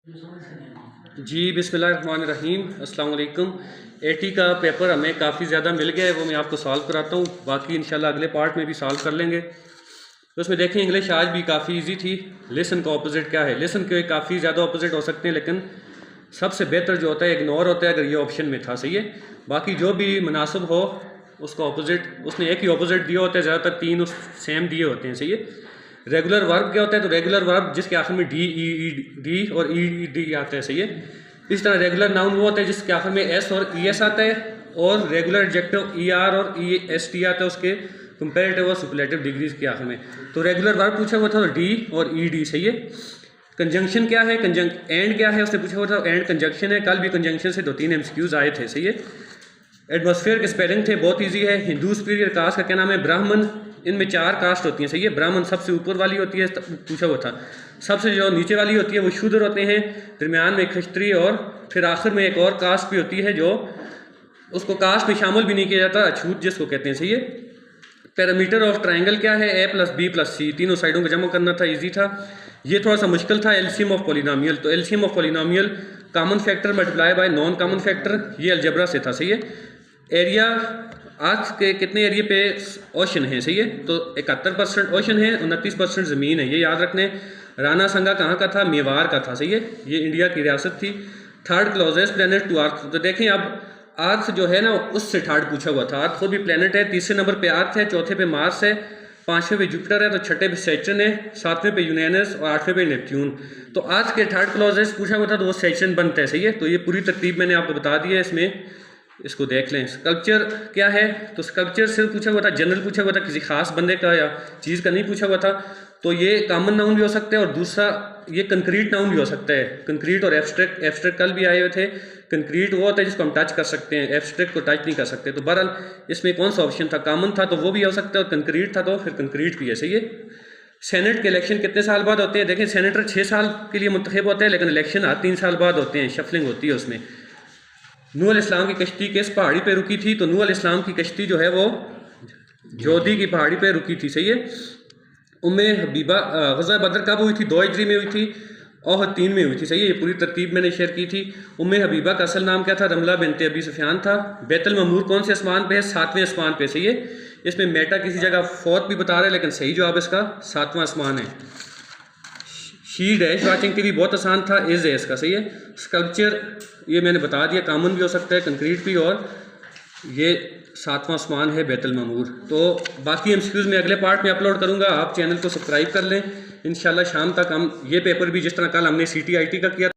जी बिस्मिल्लाहिर्रहमानिर्रहीम अस्सलाम वालेकुम। 80 का पेपर हमें काफ़ी ज़्यादा मिल गया है, वो मैं आपको सॉल्व कराता हूँ। बाकी इंशाल्लाह अगले पार्ट में भी सॉल्व कर लेंगे। तो उसमें देखें इंग्लिश आज भी काफ़ी इजी थी। लिसन का ऑपोजिट क्या है? लिसन के काफ़ी ज़्यादा ऑपोजिट हो सकते हैं, लेकिन सबसे बेहतर जो होता है इग्नोर होता है, अगर ये ऑप्शन में था। सही है। बाकी जो भी मुनासिब हो उसका ऑपोजिट, उसने एक ही ऑपोजिट दिया होता है, ज़्यादातर तीन सेम दिए होते हैं। सही है। रेगुलर वर्ब क्या होता है? तो रेगुलर वर्ब जिसके आखिर में डी और ई डी आता है। सही है। इस तरह रेगुलर नाउन वो होता है जिसके आखिर में एस और ई एस आता है, और रेगुलर एडजेक्टिव ई आर और ई एस टी आता है उसके कंपैरेटिव और सुपरलेटिव डिग्रीज के आखिर में। तो रेगुलर वर्ब पूछा हुआ था तो डी और ई डी। सही है। कंजंक्शन क्या है? एंड क्या है उसने पूछा हुआ था, एंड कंजंक्शन है। कल भी कंजंक्शन से 2-3 एमसीक्यूज आए थे। सही है। एटमॉस्फेयर के स्पेलिंग थे, बहुत इजी है। हिंदू सुपीरियर कास्ट का क्या नाम है? ब्राह्मण। इनमें 4 कास्ट होती हैं। सही है। ब्राह्मण सबसे ऊपर वाली होती है, पूछा हुआ था। सबसे जो नीचे वाली होती है वो शूद्र होते हैं, दरमियान में क्षत्रिय, और फिर आखिर में एक और कास्ट भी होती है जो उसको कास्ट में शामिल भी नहीं किया जाता, अछूत जिसको कहते हैं। सही है। पैरामीटर ऑफ ट्राइंगल क्या है? ए प्लस बी प्लस सी, तीनों साइडों को जमा करना था, इजी था। ये थोड़ा सा मुश्किल था। एलसीएम ऑफ पॉलिनोमियल, तो LCM of polynomial common factor multiply by non common factor, ये अलजेब्रा से था। सही है। एरिया आज के कितने एरिया पे ओशन है? सही है। तो 71% ओशन है, 29% ज़मीन है, ये याद रखने। राना संगा कहाँ का था? मेवाड़ का था। सही है। ये इंडिया की रियासत थी। Third closest planet to earth, तो देखें अब अर्थ जो है ना उससे थर्ड पूछा हुआ था। अर्थ खुद भी प्लेनेट है। तीसरे नंबर पे अर्थ है, चौथे पे मार्स है, पाँचवें पे जुपिटर है, तो छठे पे सैटर्न है, सातवें पे यूरेनस और आठवें पे नेपच्यून। तो आज के थर्ड क्लोजेस्ट पूछा हुआ था तो वो सैटर्न बनता है। सही है। तो ये पूरी तरतीब मैंने आपको बता दी है, इसमें इसको देख लें। स्कल्पचर क्या है? तो स्कल्पचर सिर्फ पूछा हुआ था, जनरल पूछा हुआ था, किसी खास बंदे का या चीज़ का नहीं पूछा हुआ था। तो ये कॉमन नाउन भी हो सकता है, और दूसरा ये कंक्रीट नाउन भी हो सकता है। कंक्रीट और एब्स्ट्रैक्ट, एब्स्ट्रैक्ट कल भी आए हुए थे। कंक्रीट वो होता है जिसको हम टच कर सकते हैं, एब्स्ट्रैक्ट को टच नहीं कर सकते। तो बहरहाल इसमें कौन सा ऑप्शन था? कॉमन था, तो वो भी हो सकता है, और कंक्रीट था तो फिर कंक्रीट भी है। सही है। सेनेट के इलेक्शन कितने साल बाद होते हैं? देखें सेनेटर 6 साल के लिए मुंतखब होते हैं, लेकिन इलेक्शन 3 साल बाद होते हैं, शफलिंग होती है उसमें। नूह अलैहिस्सलाम की कश्ती किस पहाड़ी पे रुकी थी? तो नूह अलैहिस्सलाम की कश्ती जो है वो जोधी की पहाड़ी पे रुकी थी। सही है। उम्मे हबीबा ग़ज़वा बदर कब हुई थी? 2 हिजरी में हुई थी, और 3 में हुई थी। सही है। ये पूरी तरतीब मैंने शेयर की थी। उम्मे हबीबा का असल नाम क्या था? रमला बिनते अबी सुफियान था। बैतुल ममूर कौन से आसमान पे है? 7वें आसमान पे। सही है। इसमें मेटा किसी जगह 4th भी बता रहा है, लेकिन सही जवाब इसका 7वां आसमान है। शी डैश वाचिंग टीवी बहुत आसान था, इज है इसका। सही है। स्कल्पचर ये मैंने बता दिया, कॉमन भी हो सकता है, कंक्रीट भी, और ये 7वां आसमान है बैतुल ममूर। तो बाकी एमसीक्यूज मैं अगले पार्ट में अपलोड करूंगा, आप चैनल को सब्सक्राइब कर लें। इंशाल्लाह शाम तक हम ये पेपर भी, जिस तरह कल हमने CTIT का किया